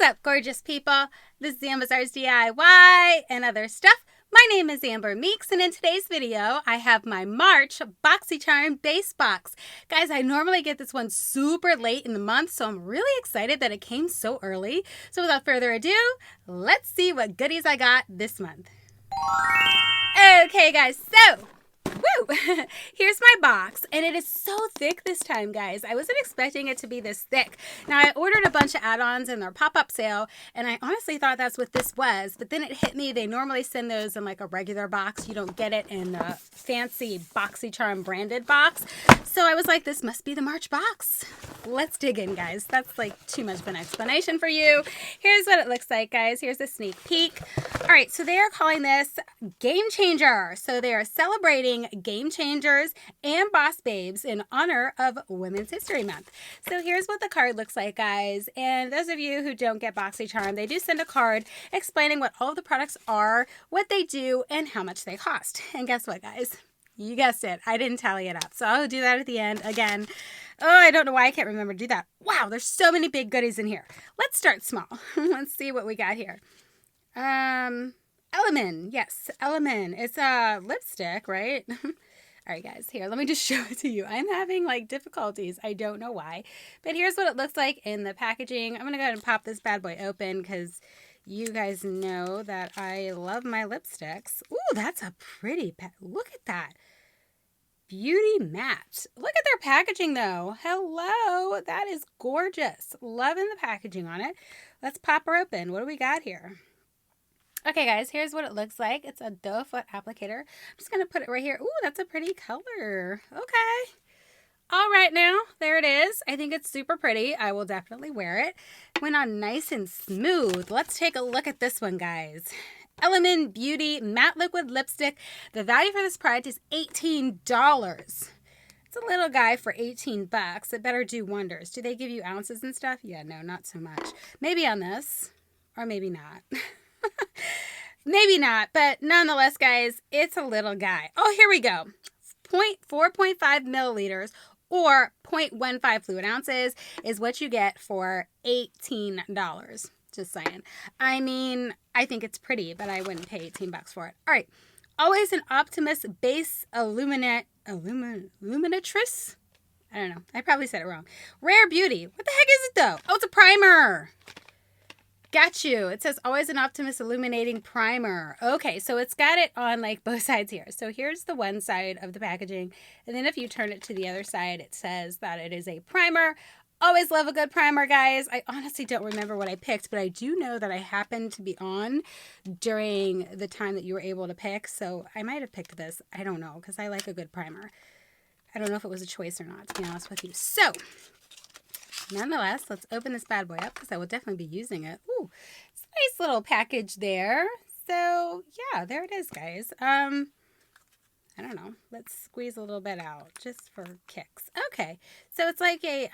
up, gorgeous people? This is Amber's DIY and other stuff. My name is Amber Meeks, and in today's video, I have my March Boxycharm base box. Guys, I normally get this one super late in the month, so I'm really excited that it came so early. So without further ado, let's see what goodies I got this month. Okay, guys, so here's my box, and it is so thick this time, guys. I wasn't expecting it to be this thick. Now, I ordered a bunch of add-ons in their pop-up sale, and I honestly thought that's what this was, but then it hit me. They normally send those in like a regular box. You don't get it in the fancy Boxycharm branded box. So I was like, this must be the March box. Let's dig in, guys. That's like too much of an explanation for you. Here's what it looks like, guys. Here's a sneak peek. All right, so they are calling this Game Changer. So they are celebrating Game Changers and Boss Babes in honor of Women's History Month. So here's what the card looks like, guys. And those of you who don't get Boxycharm, they do send a card explaining what all of the products are, what they do, and how much they cost. And guess what, guys? You guessed it. I didn't tally it up. So I'll do that at the end again. Oh, I don't know why I can't remember to do that. Wow, there's so many big goodies in here. Let's start small. Let's see what we got here. Element. Yes, Element. It's a lipstick, right? All right, guys, here, let me just show it to you. I'm having like difficulties. I don't know why, but here's what it looks like in the packaging. I'm going to go ahead and pop this bad boy open because you guys know that I love my lipsticks. Ooh, that's a pretty look at that. Beauty matte. Look at their packaging though. Hello, that is gorgeous. Loving the packaging on it. Let's pop her open. What do we got here? Okay, guys, here's what it looks like. It's a doe foot applicator. I'm just going to put it right here. Ooh, that's a pretty color. Okay. All right, now, there it is. I think it's super pretty. I will definitely wear it. Went on nice and smooth. Let's take a look at this one, guys. Element Beauty Matte Liquid Lipstick. The value for this product is $18. It's a little guy for 18 bucks. It better do wonders. Do they give you ounces and stuff? Yeah, no, not so much. Maybe on this, or maybe not. Maybe not, but nonetheless, guys, it's a little guy. Oh, here we go. 4.5 milliliters or 0.15 fluid ounces is what you get for $18. Just saying. I mean, I think it's pretty, but I wouldn't pay 18 bucks for it. All right. Always an Optimus Base Illuminatrix. I don't know. I probably said it wrong. Rare Beauty. What the heck is it, though? Oh, it's a primer. Got you. It says Always an Optimus Illuminating Primer. Okay, so it's got it on like both sides here. So here's the one side of the packaging. And then if you turn it to the other side, it says that it is a primer. Always love a good primer, guys. I honestly don't remember what I picked, but I do know that I happened to be on during the time that you were able to pick. So I might have picked this. I don't know, because I like a good primer. I don't know if it was a choice or not, to be honest with you. So nonetheless, let's open this bad boy up because I will definitely be using it. Ooh, it's a nice little package there. So yeah, there it is, guys. I don't know. Let's squeeze a little bit out just for kicks. Okay, so it's like a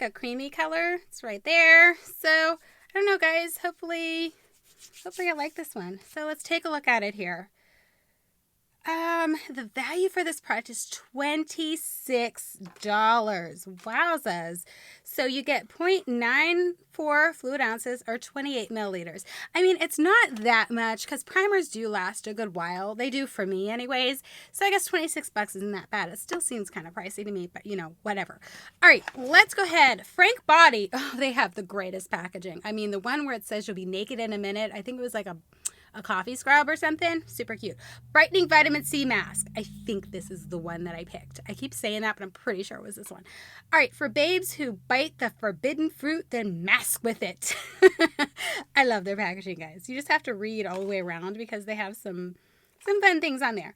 creamy color. It's right there. So I don't know, guys. Hopefully I like this one. So let's take a look at it here. The value for this product is $26. Wowzas. So you get 0.94 fluid ounces or 28 milliliters. I mean, it's not that much because primers do last a good while. They do for me anyways. So I guess 26 bucks isn't that bad. It still seems kind of pricey to me, but you know, whatever. All right, let's go ahead. Frank Body. Oh, they have the greatest packaging. I mean, the one where it says you'll be naked in a minute. I think it was like a coffee scrub or something. Super cute. Brightening Vitamin C Mask. I think this is the one that I picked. I keep saying that, but I'm pretty sure it was this one. All right, for babes who bite the forbidden fruit, then mask with it. I love their packaging, guys. You just have to read all the way around because they have some fun things on there.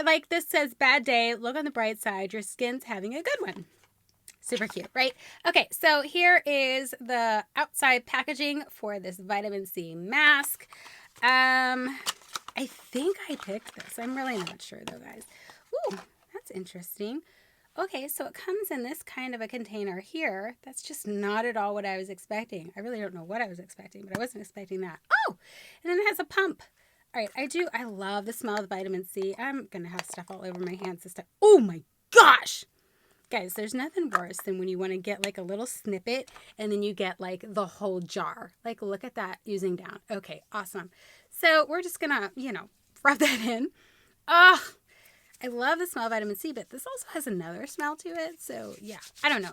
Like this says, bad day, look on the bright side. Your skin's having a good one. Super cute, right? Okay, so here is the outside packaging for this vitamin C mask. I think I picked this. I'm really not sure though, guys. Ooh, that's interesting. Okay, so it comes in this kind of a container here. That's just not at all what I was expecting. I really don't know what I was expecting, but I wasn't expecting that. Oh, and then it has a pump. All right, I love the smell of the vitamin C. I'm going to have stuff all over my hands this time. Oh my gosh. Guys, there's nothing worse than when you want to get like a little snippet and then you get like the whole jar. Like, look at that using down. Okay, awesome. So we're just gonna, rub that in. Oh, I love the smell of vitamin C, but this also has another smell to it. So yeah, I don't know.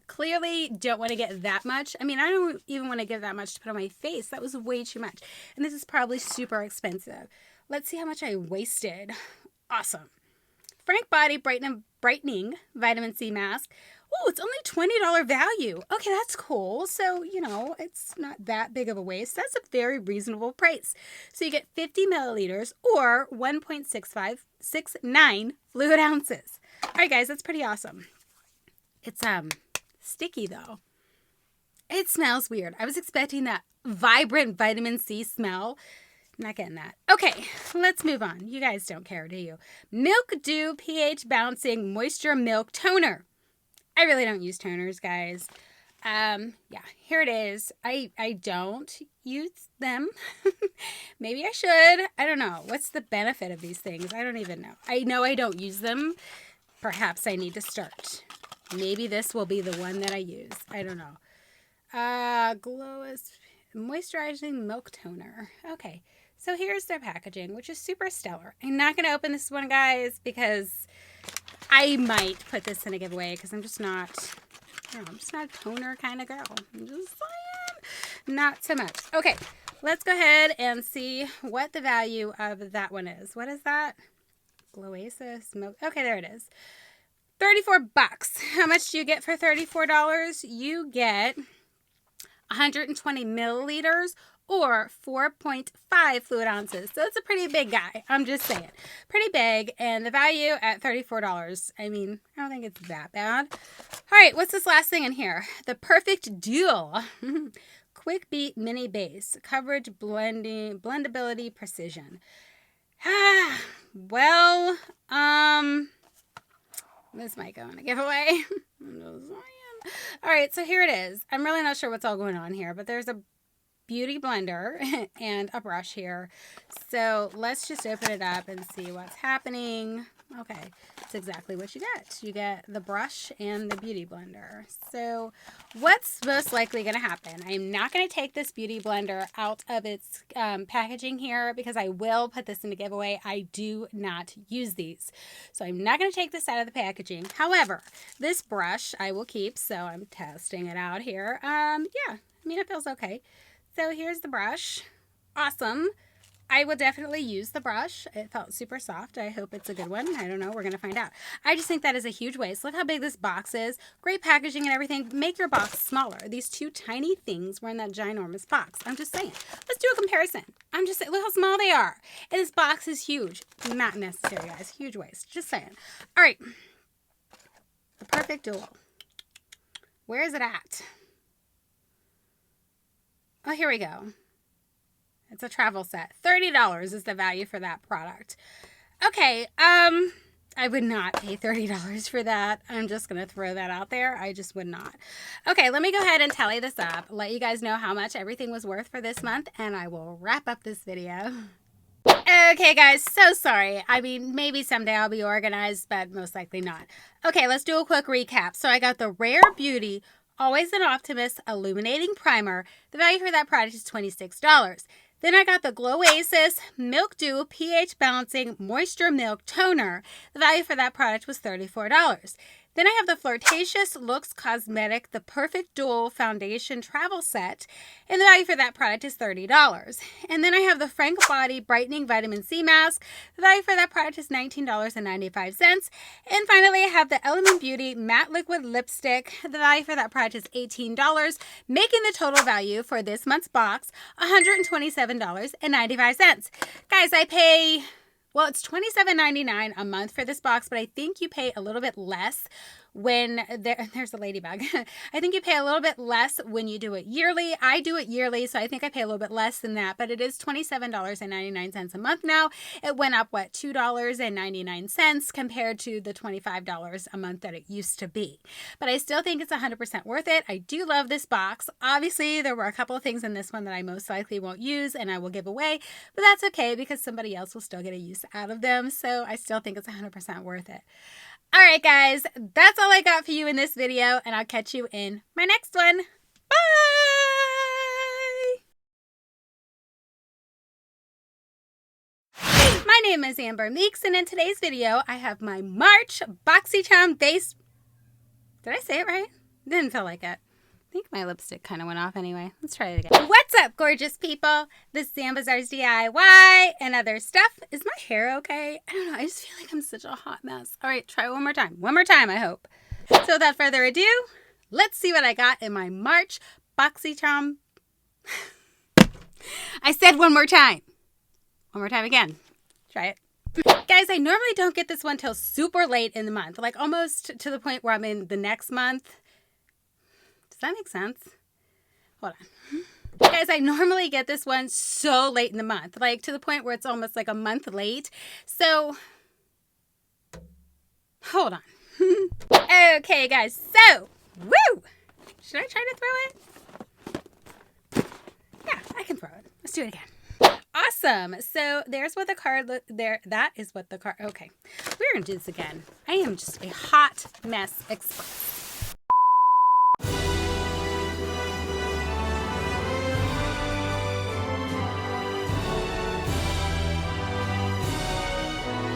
Clearly don't want to get that much. I mean, I don't even want to give that much to put on my face. That was way too much. And this is probably super expensive. Let's see how much I wasted. Awesome. Frank Body Brightening Vitamin C Mask. Oh, it's only $20 value. Okay, that's cool. So, it's not that big of a waste. That's a very reasonable price. So you get 50 milliliters or 1.6569 fluid ounces. All right, guys, that's pretty awesome. It's sticky, though. It smells weird. I was expecting that vibrant vitamin C smell. Not getting that. Okay, let's move on. You guys don't care, do you? Milk Dew pH Balancing Moisture Milk Toner. I really don't use toners, guys. Yeah, here it is. I don't use them. Maybe I should. I don't know. What's the benefit of these things? I don't even know. I know I don't use them. Perhaps I need to start. Maybe this will be the one that I use. I don't know. Glow Moisturizing Milk Toner. Okay. So here's their packaging, which is super stellar. I'm not going to open this one, guys, because I might put this in a giveaway because I'm just not a toner kind of girl. I'm just saying. Not so much. Okay, let's go ahead and see what the value of that one is. What is that? Gloasis Milk. Okay, there it is. $34. How much do you get for $34? You get 120 milliliters or 4.5 fluid ounces. So it's a pretty big guy. I'm just saying. Pretty big. And the value at $34. I mean, I don't think it's that bad. All right, what's this last thing in here? The Perfect Dual. Quick Beat Mini Base. Coverage, blendability, precision. Well, this might go in a giveaway. I'm just saying. All right, so here it is. I'm really not sure what's all going on here, but there's a beauty blender and a brush here. So let's just open it up and see what's happening. Okay, it's exactly what you get. You get the brush and the beauty blender. So what's most likely going to happen? I'm not going to take this beauty blender out of its packaging here because I will put this in a giveaway. I do not use these. So I'm not going to take this out of the packaging. However, this brush I will keep. So I'm testing it out here. Yeah, I mean, it feels okay. So here's the brush. Awesome. I will definitely use the brush. It felt super soft. I hope it's a good one. I don't know. We're going to find out. I just think that is a huge waste. Look how big this box is. Great packaging and everything. Make your box smaller. These two tiny things were in that ginormous box. I'm just saying. Let's do a comparison. I'm just saying. Look how small they are. And this box is huge. Not necessary, guys. Huge waste. Just saying. All right. The Perfect Dual. Where is it at? Oh, here we go. It's a travel set. $30 is the value for that product. Okay, I would not pay $30 for that. I'm just going to throw that out there. I just would not. Okay, let me go ahead and tally this up. Let you guys know how much everything was worth for this month, and I will wrap up this video. Okay, guys, so sorry. I mean, maybe someday I'll be organized, but most likely not. Okay, let's do a quick recap. So I got the Rare Beauty Always an Optimist Illuminating Primer. The value for that product is $26. Then I got the Gloasis Milk Dew pH Balancing Moisture Milk Toner. The value for that product was $34. Then I have the Flirtatious Looks Cosmetic The Perfect Dual Foundation Travel Set, and the value for that product is $30. And then I have the Frank Body Brightening Vitamin C Mask. The value for that product is $19.95. And finally, I have the Element Beauty Matte Liquid Lipstick. The value for that product is $18, making the total value for this month's box $127.95. Guys, I pay... Well, it's $27.99 a month for this box, but I think you pay a little bit less when there's a ladybug. I think you pay a little bit less when you do it yearly. I do it yearly, so I think I pay a little bit less than that, but it is $27.99 a month now. It went up, what, $2.99 compared to the $25 a month that it used to be. But I still think it's 100% worth it. I do love this box. Obviously, there were a couple of things in this one that I most likely won't use and I will give away, but that's okay because somebody else will still get a use out of them, so I still think it's 100% worth it. All right, guys, that's all I got for you in this video, and I'll catch you in my next one. Bye! My name is Amber Meeks, and in today's video, I have my March Boxycharm base. Did I say it right? Didn't feel like it. I think my lipstick kind of went off anyway. Let's try it again. What's up, gorgeous people? This is Sam Bazaar's DIY and other stuff. Is my hair okay? I don't know. I just feel like I'm such a hot mess. All right, try one more time. One more time, I hope. So without further ado, let's see what I got in my March Boxycharm. I said one more time. One more time again. Try it. Guys, I normally don't get this one till super late in the month, like almost to the point where I'm in the next month. Does that make sense? Hold on. Guys, I normally get this one so late in the month, like to the point where it's almost like a month late. So, hold on. Okay, guys, so, woo! Should I try to throw it? Yeah, I can throw it. Let's do it again. Awesome. So there's what the card look there. That is what the card. Okay, we're gonna do this again. I am just a hot mess express.